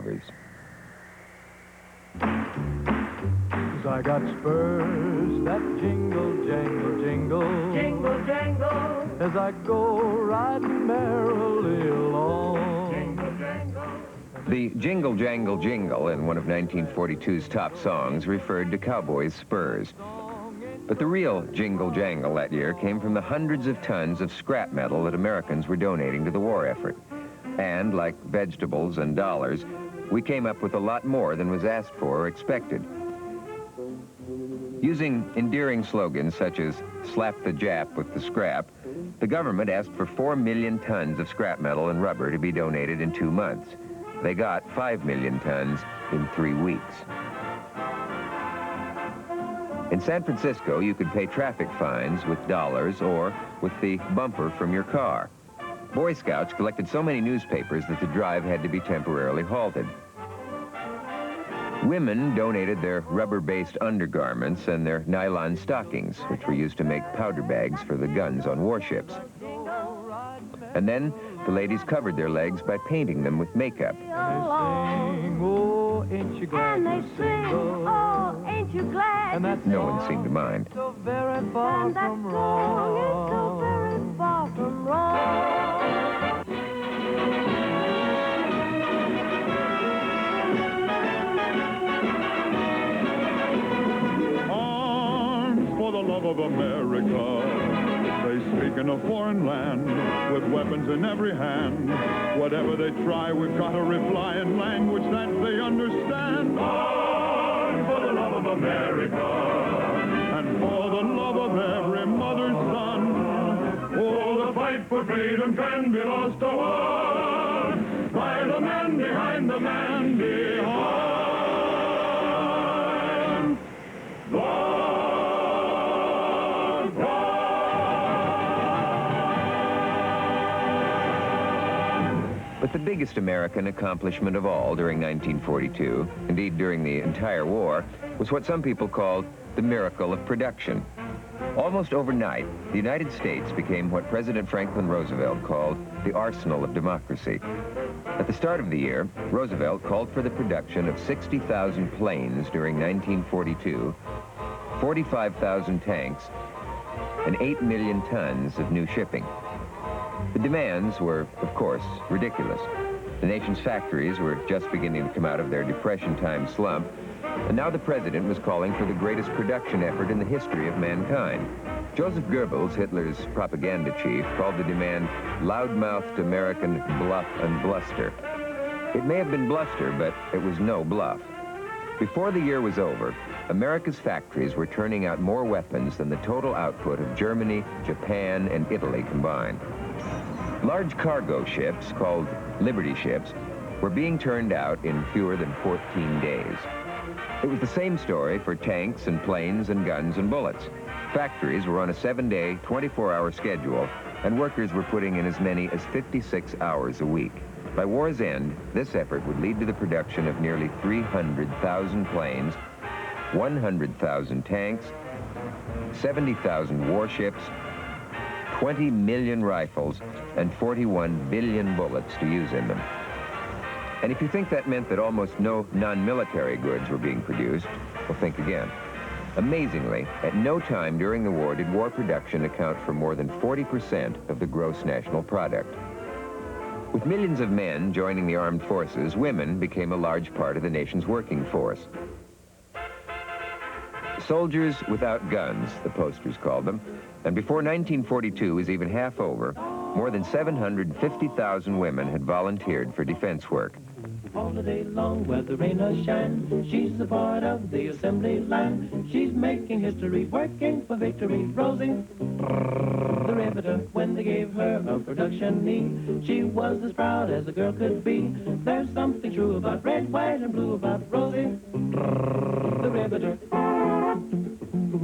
others. 'Cause I got spurs that jingle, jangle, jingle, Jingle, jangle, as I go riding merrily along. jingle, jangle. The Jingle Jangle Jingle in one of 1942's top songs referred to cowboys' spurs. But the real jingle jangle that year came from the hundreds of tons of scrap metal that Americans were donating to the war effort. And like vegetables and dollars, we came up with a lot more than was asked for or expected. Using endearing slogans such as slap the Jap with the scrap, the government asked for 4 million tons of scrap metal and rubber to be donated in 2 months. They got 5 million tons in 3 weeks. In San Francisco, you could pay traffic fines with dollars or with the bumper from your car. Boy Scouts collected so many newspapers that the drive had to be temporarily halted. Women donated their rubber-based undergarments and their nylon stockings, which were used to make powder bags for the guns on warships. And then the ladies covered their legs by painting them with makeup. They sing, oh, ain't you glad And they you sing, single? oh, ain't you glad? And that No one seemed to mind. so very far And that from song is so wrong. very far from wrong. Arms for the love of America. They speak in a foreign land with weapons in every hand. Whatever they try, we've got to reply in language that they understand. Arms for the love of America and for the love of every mother's son. Oh, the fight for freedom can be lost or won by the man behind the man behind. But the biggest American accomplishment of all during 1942, indeed during the entire war, was what some people called the miracle of production. Almost overnight, the United States became what President Franklin Roosevelt called the arsenal of democracy. At the start of the year, Roosevelt called for the production of 60,000 planes during 1942, 45,000 tanks, and 8 million tons of new shipping. The demands were, of course, ridiculous. The nation's factories were just beginning to come out of their Depression-time slump, and now the president was calling for the greatest production effort in the history of mankind. Joseph Goebbels, Hitler's propaganda chief, called the demand loud-mouthed American bluff and bluster. It may have been bluster, but it was no bluff. Before the year was over, America's factories were turning out more weapons than the total output of Germany, Japan, and Italy combined. Large cargo ships, called Liberty ships, were being turned out in fewer than 14 days. It was the same story for tanks and planes and guns and bullets. Factories were on a 7-day, 24-hour schedule, and workers were putting in as many as 56 hours a week. By war's end, this effort would lead to the production of nearly 300,000 planes, 100,000 tanks, 70,000 warships, 20 million rifles, and 41 billion bullets to use in them. And if you think that meant that almost no non-military goods were being produced, well, think again. Amazingly, at no time during the war did war production account for more than 40% of the gross national product. With millions of men joining the armed forces, women became a large part of the nation's working force. Soldiers without guns, the posters called them, and before 1942 was even half over, more than 750,000 women had volunteered for defense work. All the day long, where the rain or shine, she's a part of the assembly line. She's making history, working for victory. Rosie, the riveter, when they gave her a production knee, she was as proud as a girl could be. There's something true about red, white, and blue about Rosie, the riveter.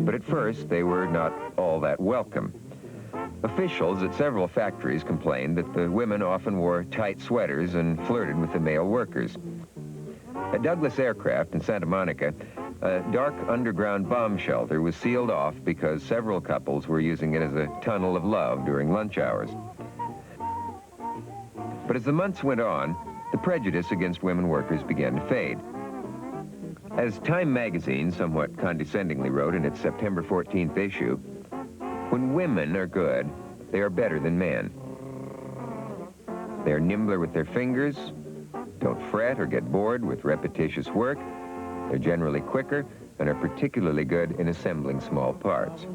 But at first, they were not all that welcome. Officials at several factories complained that the women often wore tight sweaters and flirted with the male workers. At Douglas Aircraft in Santa Monica, a dark underground bomb shelter was sealed off because several couples were using it as a tunnel of love during lunch hours. But as the months went on, the prejudice against women workers began to fade. As Time magazine somewhat condescendingly wrote in its September 14th issue, when women are good, they are better than men. They are nimbler with their fingers, don't fret or get bored with repetitious work. They're generally quicker and are particularly good in assembling small parts.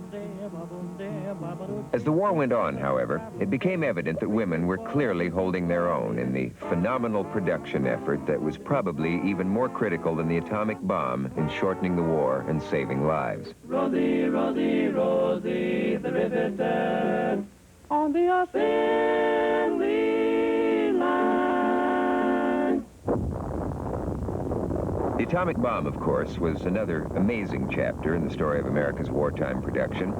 As the war went on, however, it became evident that women were clearly holding their own in the phenomenal production effort that was probably even more critical than the atomic bomb in shortening the war and saving lives. Rosie, Rosie, Rosie, the riveter on the assembly line. The atomic bomb, of course, was another amazing chapter in the story of America's wartime production.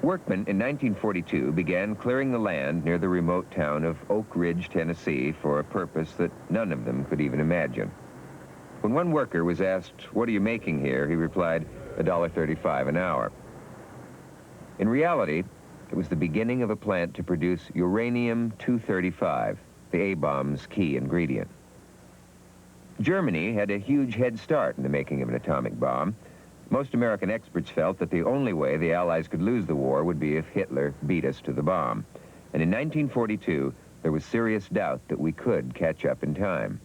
Workmen in 1942 began clearing the land near the remote town of Oak Ridge, Tennessee, for a purpose that none of them could even imagine. When one worker was asked, "What are you making here?" he replied, $1.35 an hour. In reality, it was the beginning of a plant to produce uranium-235, the A-bomb's key ingredient. Germany had a huge head start in the making of an atomic bomb. Most American experts felt that the only way the Allies could lose the war would be if Hitler beat us to the bomb. And in 1942, there was serious doubt that we could catch up in time.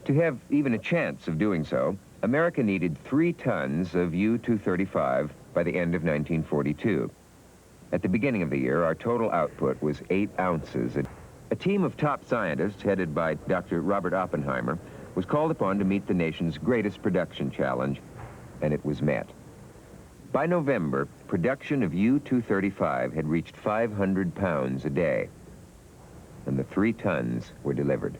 To have even a chance of doing so, America needed 3 tons of U-235 by the end of 1942. At the beginning of the year, our total output was 8 ounces. A team of top scientists, headed by Dr. Robert Oppenheimer, was called upon to meet the nation's greatest production challenge, and it was met. By November, production of U-235 had reached 500 pounds a day, and the 3 tons were delivered.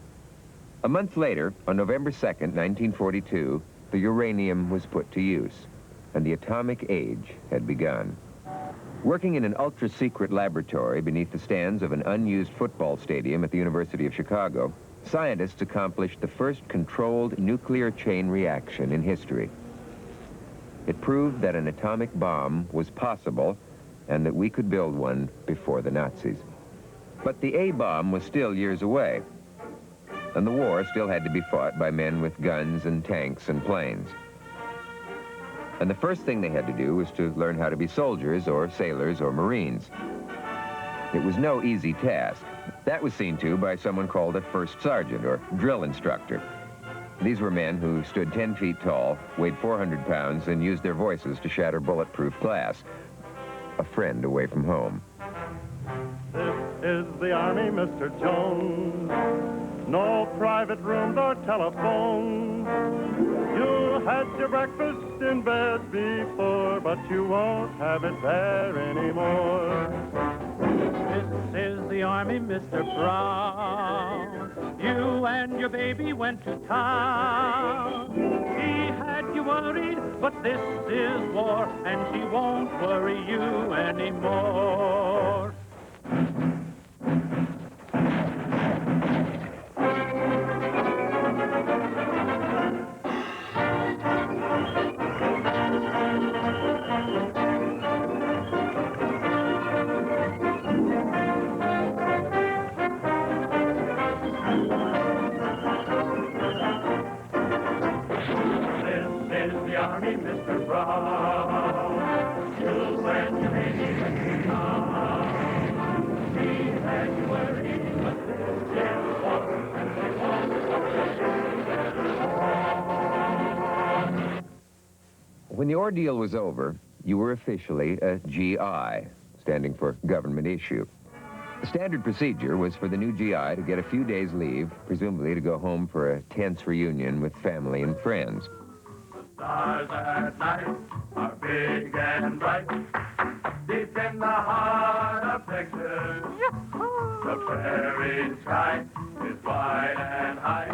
A month later, on November 2nd, 1942, the uranium was put to use, and the atomic age had begun. Working in an ultra-secret laboratory beneath the stands of an unused football stadium at the University of Chicago, scientists accomplished the first controlled nuclear chain reaction in history. It proved that an atomic bomb was possible and that we could build one before the Nazis. But the A-bomb was still years away, and the war still had to be fought by men with guns and tanks and planes. And the first thing they had to do was to learn how to be soldiers or sailors or Marines. It was no easy task. That was seen to by someone called a first sergeant or drill instructor. These were men who stood 10 feet tall, weighed 400 pounds, and used their voices to shatter bulletproof glass. A friend away from home. This is the Army, Mr. Jones. No private rooms or telephone. You had your breakfast in bed before, but you won't have it there anymore. This is the Army, Mr. Brown. You and your baby went to town. She had you worried, but this is war, and she won't worry you anymore. Army, Mr. Brown. You and your baby went to town. She had you worried, but this is war, and she won't worry. When the ordeal was over, you were officially a GI, standing for Government Issue. The standard procedure was for the new GI to get a few days' leave, presumably to go home for a tense reunion with family and friends. Stars at night are big and bright, deep in the heart of Texas. The prairie sky is wide and high,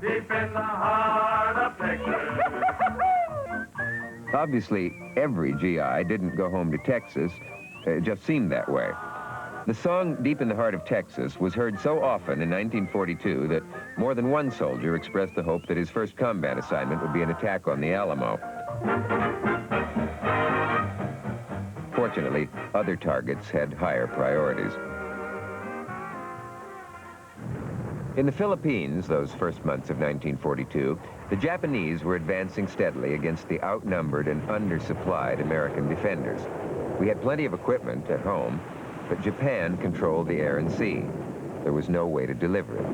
deep in the heart of Texas. Obviously, every GI didn't go home to Texas. It just seemed that way. The song Deep in the Heart of Texas was heard so often in 1942 that more than one soldier expressed the hope that his first combat assignment would be an attack on the Alamo. Fortunately, other targets had higher priorities. In the Philippines, those first months of 1942, the Japanese were advancing steadily against the outnumbered and undersupplied American defenders. We had plenty of equipment at home, but Japan controlled the air and sea. There was no way to deliver it.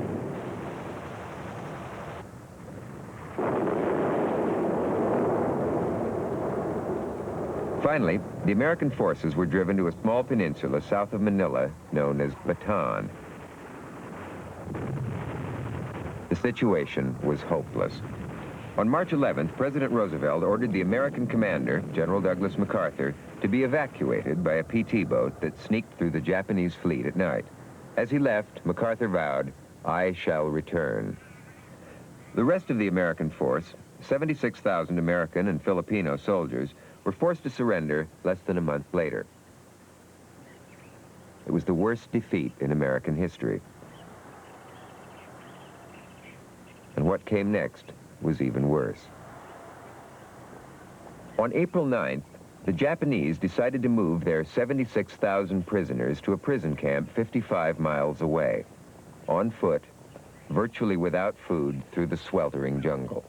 Finally, the American forces were driven to a small peninsula south of Manila known as Bataan. The situation was hopeless. On March 11th, President Roosevelt ordered the American commander, General Douglas MacArthur, to be evacuated by a PT boat that sneaked through the Japanese fleet at night. As he left, MacArthur vowed, "I shall return." The rest of the American force, 76,000 American and Filipino soldiers, were forced to surrender less than a month later. It was the worst defeat in American history. And what came next was even worse. On April 9th, the Japanese decided to move their 76,000 prisoners to a prison camp 55 miles away, on foot, virtually without food through the sweltering jungle.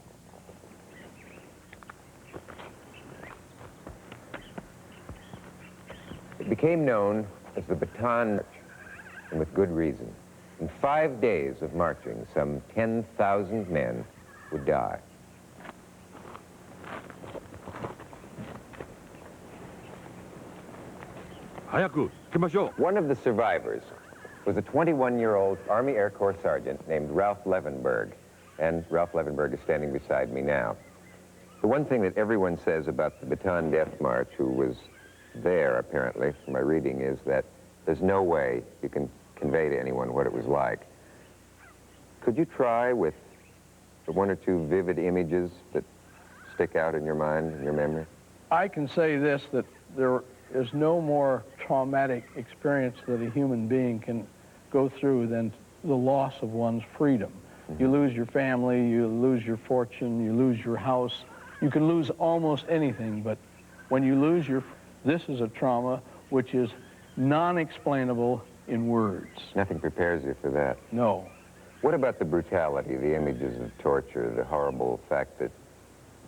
It became known as the Bataan March, and with good reason. In 5 days of marching, some 10,000 men would die. One of the survivors was a 21-year-old Army Air Corps sergeant named Ralph Levenberg, and Ralph Levenberg is standing beside me now. The one thing that everyone says about the Bataan Death March, who was there, apparently, from my reading, is that there's no way you can convey to anyone what it was like. Could you try with the one or two vivid images that stick out in your mind and your memory? I can say this, that there is no more traumatic experience that a human being can go through than the loss of one's freedom. Mm-hmm. You lose your family, you lose your fortune, you lose your house. You can lose almost anything, but when you lose this is a trauma which is non-explainable in words. Nothing prepares you for that. No. What about the brutality, the images of torture, the horrible fact that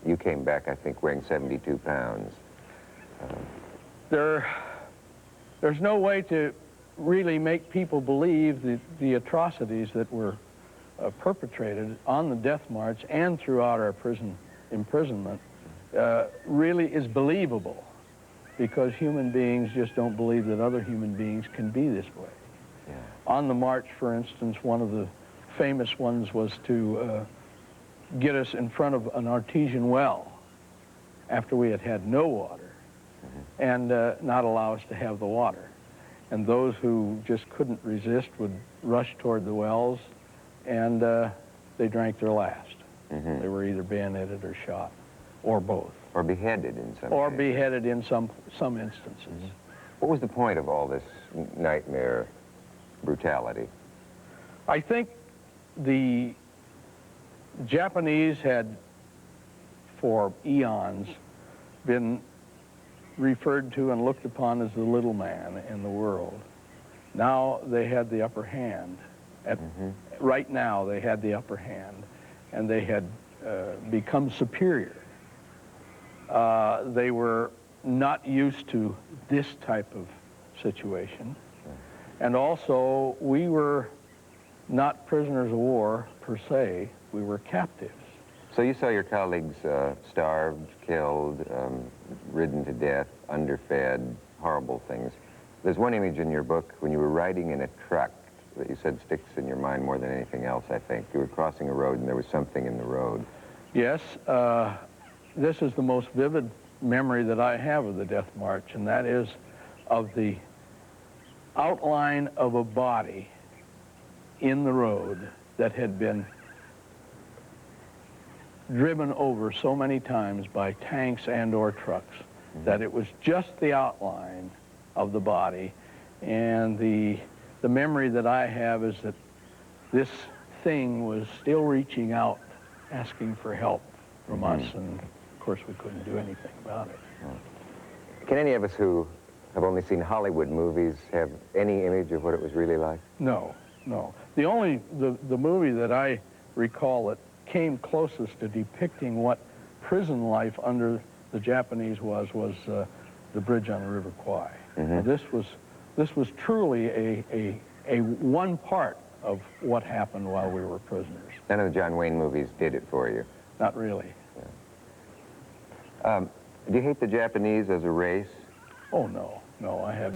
you came back, I think, weighing 72 pounds? There's no way to really make people believe the atrocities that were perpetrated on the death march and throughout our prison imprisonment really is believable, because human beings just don't believe that other human beings can be this way. Yeah. On the march, for instance, one of the famous ones was to get us in front of an artesian well after we had had no water, and not allow us to have the water. And those who just couldn't resist would rush toward the wells, and they drank their last. Mm-hmm. They were either bayoneted or shot, or both. Or beheaded in some Or cases. beheaded in some instances. Mm-hmm. What was the point of all this nightmare brutality? I think the Japanese had, for eons, been referred to and looked upon as the little man in the world. Now they had the upper hand. Right now they had the upper hand, and they had become superior. They were not used to this type of situation. And also, we were not prisoners of war, per se. We were captives. So you saw your colleagues starved, killed, ridden to death, underfed, horrible things. There's one image in your book when you were riding in a truck that you said sticks in your mind more than anything else, I think. You were crossing a road and there was something in the road. Yes. This is the most vivid memory that I have of the Death March, and that is of the outline of a body in the road that had been driven over so many times by tanks and or trucks, that it was just the outline of the body. And the memory that I have is that this thing was still reaching out, asking for help from us, and of course we couldn't do anything about it. Can any of us who have only seen Hollywood movies have any image of what it was really like? No. no. The movie that I recall that came closest to depicting what prison life under the Japanese was The Bridge on the River Kwai. This was truly a one part of what happened while we were prisoners. None of the John Wayne movies did it for you. Not really. Do you hate the Japanese as a race? Oh, no. No, I have